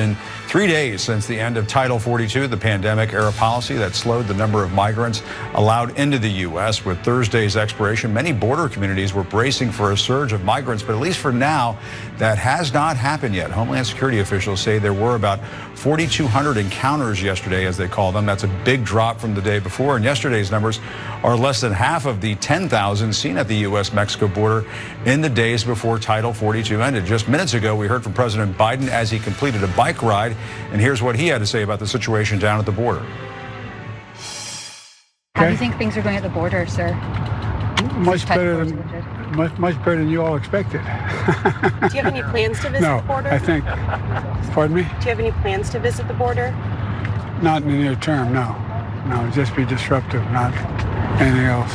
In 3 days since the end of Title 42, the pandemic-era policy that slowed the number of migrants allowed into the U.S. With Thursday's expiration, many border communities were bracing for a surge of migrants, but at least for now, that has not happened yet. Homeland Security officials say there were about 4,200 encounters yesterday, as they call them. That's a big drop from the day before, and yesterday's numbers are less than half of the 10,000 seen at the U.S. Mexico border in the days before Title 42 ended. Just minutes ago, we heard from President Biden as he completed a bike ride, and here's what he had to say about the situation down at the border. How do you think things are going at the border, sir? Much better than you all expected. Do you have any plans to visit the border? I think. Pardon me? Do you have any plans to visit the border? Not in the near term, no. No, just be disruptive, not anything else.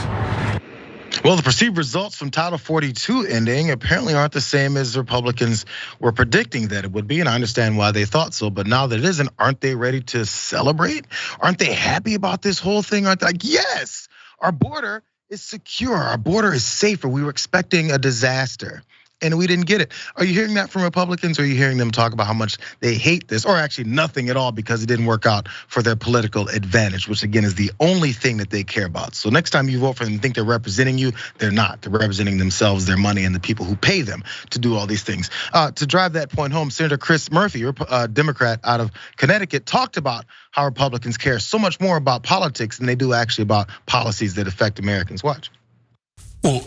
Well, the perceived results from Title 42 ending apparently aren't the same as Republicans were predicting that it would be, and I understand why they thought so, but now that it isn't, aren't they ready to celebrate? Aren't they happy about this whole thing? Aren't they like, yes, our border is secure, our border is safer. We were expecting a disaster, and we didn't get it. Are you hearing that from Republicans, or are you hearing them talk about how much they hate this, or actually nothing at all because it didn't work out for their political advantage, which again is the only thing that they care about. So next time you vote for them and think they're representing you, they're not. They're representing themselves, their money, and the people who pay them to do all these things. To drive that point home, Senator Chris Murphy, a Democrat out of Connecticut, talked about how Republicans care so much more about politics than they do actually about policies that affect Americans. Watch. Well,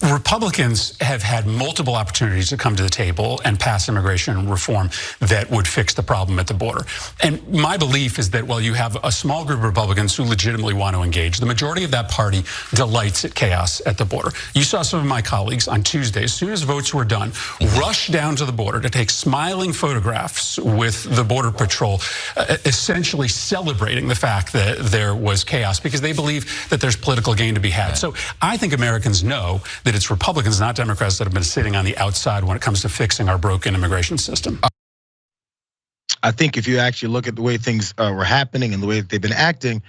Republicans have had multiple opportunities to come to the table and pass immigration reform that would fix the problem at the border. And my belief is that while you have a small group of Republicans who legitimately want to engage, the majority of that party delights at chaos at the border. You saw some of my colleagues on Tuesday, as soon as votes were done, rush down to the border to take smiling photographs with the Border Patrol, essentially celebrating the fact that there was chaos because they believe that there's political gain to be had. So I think Americans know that it's Republicans, not Democrats, that have been sitting on the outside when it comes to fixing our broken immigration system. I think if you actually look at the way things were happening and the way that they've been acting,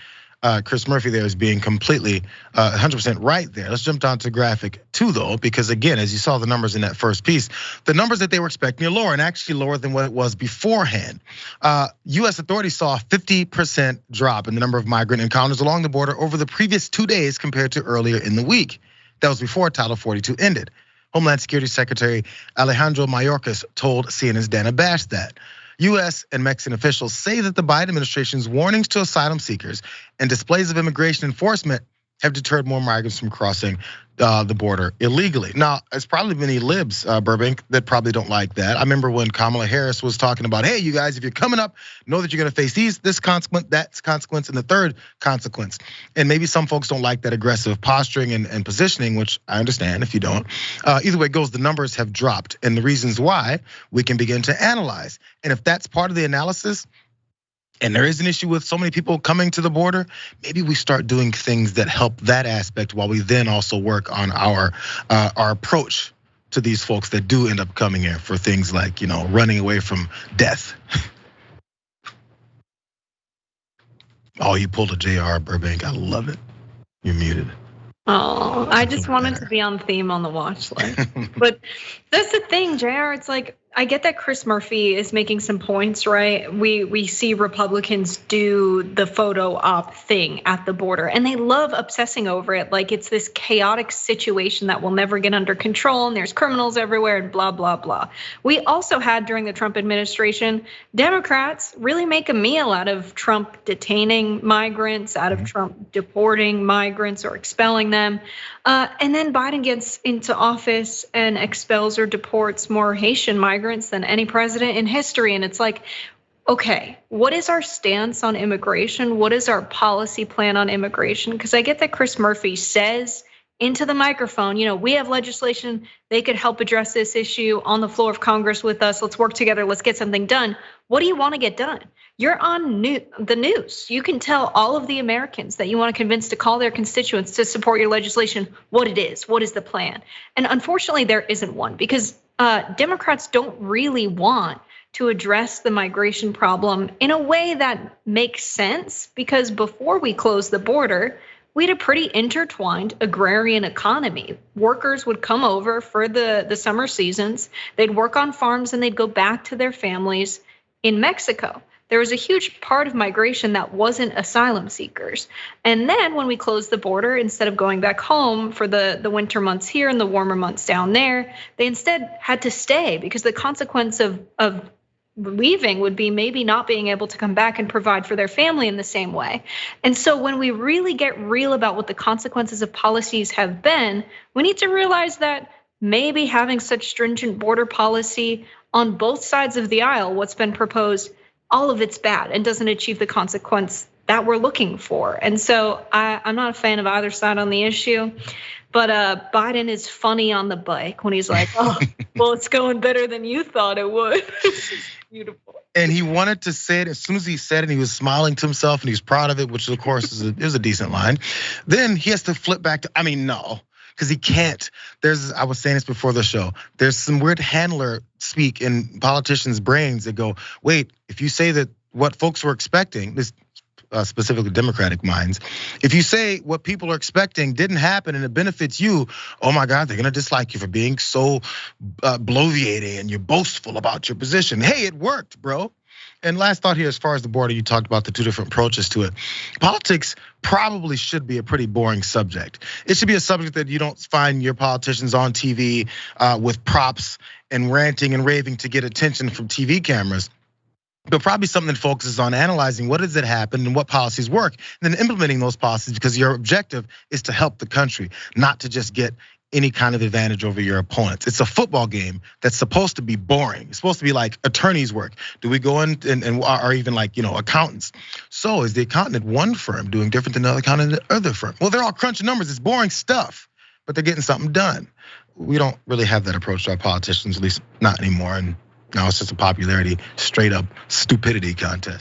Chris Murphy there is being completely 100% right there. Let's jump down to graphic 2 though, because again, as you saw the numbers in that first piece, the numbers that they were expecting are lower and actually lower than what it was beforehand. U.S. authorities saw a 50% drop in the number of migrant encounters along the border over the previous 2 days compared to earlier in the week. That was before Title 42 ended. Homeland Security Secretary Alejandro Mayorkas told CNN's Dana Bash that. U.S. and Mexican officials say that the Biden administration's warnings to asylum seekers and displays of immigration enforcement have deterred more migrants from crossing the border illegally. Now, it's probably many libs, Burbank, that probably don't like that. I remember when Kamala Harris was talking about, hey, you guys, if you're coming up, know that you're gonna face this consequence, that consequence, and the third consequence. And maybe some folks don't like that aggressive posturing and positioning, which I understand if you don't. Either way it goes, the numbers have dropped. And the reasons why, we can begin to analyze. And if that's part of the analysis, and there is an issue with so many people coming to the border, maybe we start doing things that help that aspect while we then also work on our approach to these folks that do end up coming here for things like, running away from death. Oh, you pulled a Jayar, Burbank, I love it. You're muted. Oh, I just wanted to be on theme on the watch list. But that's the thing, Jayar, it's like, I get that Chris Murphy is making some points, right? We see Republicans do the photo op thing at the border, and they love obsessing over it like it's this chaotic situation that will never get under control, and there's criminals everywhere, and blah, blah, blah. We also had during the Trump administration, Democrats really make a meal out of Trump detaining migrants, out of Trump deporting migrants or expelling them. And then Biden gets into office and expels or deports more Haitian migrants than any president in history. And it's like, okay, what is our stance on immigration? What is our policy plan on immigration? Because I get that Chris Murphy says into the microphone, we have legislation, they could help address this issue on the floor of Congress with us. Let's work together, let's get something done. What do you want to get done? You're on the news. You can tell all of the Americans that you want to convince to call their constituents to support your legislation what it is, what is the plan. And unfortunately, there isn't one because Democrats don't really want to address the migration problem in a way that makes sense because before we closed the border, we had a pretty intertwined agrarian economy. Workers would come over for the summer seasons, they'd work on farms and they'd go back to their families. in Mexico. There was a huge part of migration that wasn't asylum seekers. And then when we closed the border, instead of going back home for the winter months here and the warmer months down there, they instead had to stay because the consequence of leaving would be maybe not being able to come back and provide for their family in the same way. And so when we really get real about what the consequences of policies have been, we need to realize that maybe having such stringent border policy on both sides of the aisle, what's been proposed, all of it's bad and doesn't achieve the consequence that we're looking for. And so I'm not a fan of either side on the issue, but Biden is funny on the bike when he's like, oh, well, it's going better than you thought it would. It's just beautiful. And he wanted to say it as soon as he said it, he was smiling to himself and he's proud of it, which of course is a decent line. Then he has to flip back to, no. Because he can't. I was saying this before the show. There's some weird handler speak in politicians' brains that go, wait, if you say that what folks were expecting, this specifically Democratic minds, if you say what people are expecting didn't happen and it benefits you, oh my God, they're gonna dislike you for being so bloviating and you're boastful about your position. Hey, it worked, bro. And last thought here, as far as the border, you talked about the two different approaches to it. Politics probably should be a pretty boring subject. It should be a subject that you don't find your politicians on TV with props and ranting and raving to get attention from TV cameras. But probably something that focuses on analyzing what does it happen and what policies work, and then implementing those policies because your objective is to help the country, not to just get any kind of advantage over your opponents. It's a football game that's supposed to be boring. It's supposed to be like attorney's work. Do we go in and or even like, accountants? So is the accountant at one firm doing different than the accountant at the other firm? Well, they're all crunching numbers. It's boring stuff, but they're getting something done. We don't really have that approach to our politicians, at least not anymore. And now it's just a popularity, straight up stupidity contest.